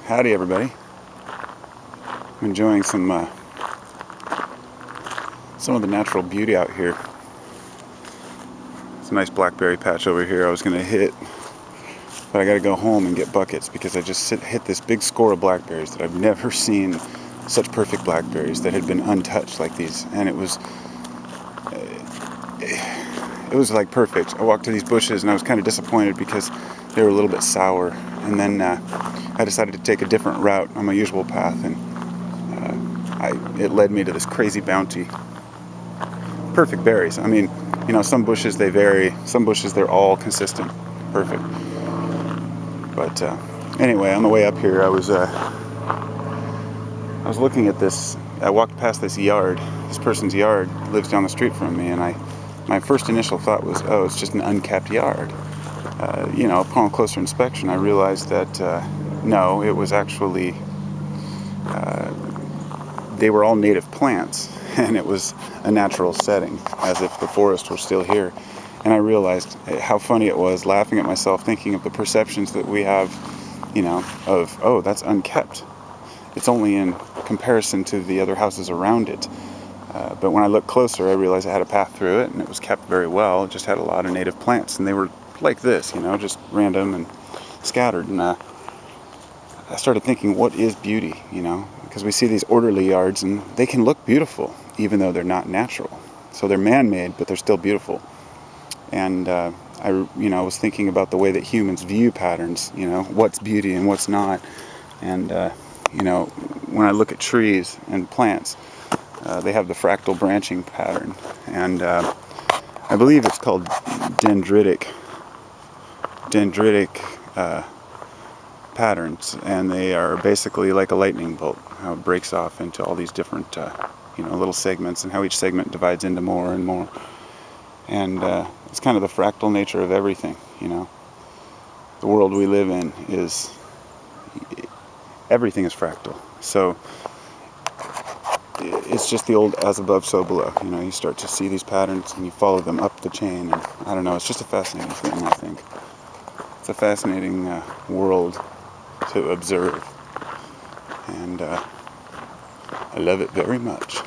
Howdy everybody. I'm enjoying some of the natural beauty out here. It's a nice blackberry patch over here I was going to hit, but I got to go home and get buckets because I just hit this big score of blackberries that I've never seen such perfect blackberries that had been untouched like these, and it was like perfect. I walked to these bushes and I was kind of disappointed because they were a little bit sour, and then I decided to take a different route on my usual path, and it led me to this crazy bounty. Perfect berries. I mean, some bushes they vary, some bushes they're all consistent, perfect. But anyway, on the way up here, I was looking at this. I walked past this yard. This person's yard lives down the street from me, and my first initial thought was, oh, it's just an unkept yard. Upon closer inspection, I realized that no, it was actually they were all native plants, and it was a natural setting, as if the forest were still here. And I realized how funny it was, laughing at myself, thinking of the perceptions that we have, of, oh, that's unkept. It's only in comparison to the other houses around it. But when I looked closer, I realized I had a path through it, and it was kept very well. It just had a lot of native plants, and they were like this, just random and scattered. And I started thinking, what is beauty, Because we see these orderly yards, and they can look beautiful, even though they're not natural. So they're man-made, but they're still beautiful. And I was thinking about the way that humans view patterns, what's beauty and what's not. And, when I look at trees and plants, they have the fractal branching pattern. And I believe it's called dendritic patterns, and they are basically like a lightning bolt, how it breaks off into all these different little segments, and how each segment divides into more and more. And it's kind of the fractal nature of everything. The world we live in is everything is fractal. So it's just the old as above, so below. You start to see these patterns and you follow them up the chain, and I don't know, it's just a fascinating thing. I think it's a fascinating world to observe, and I love it very much.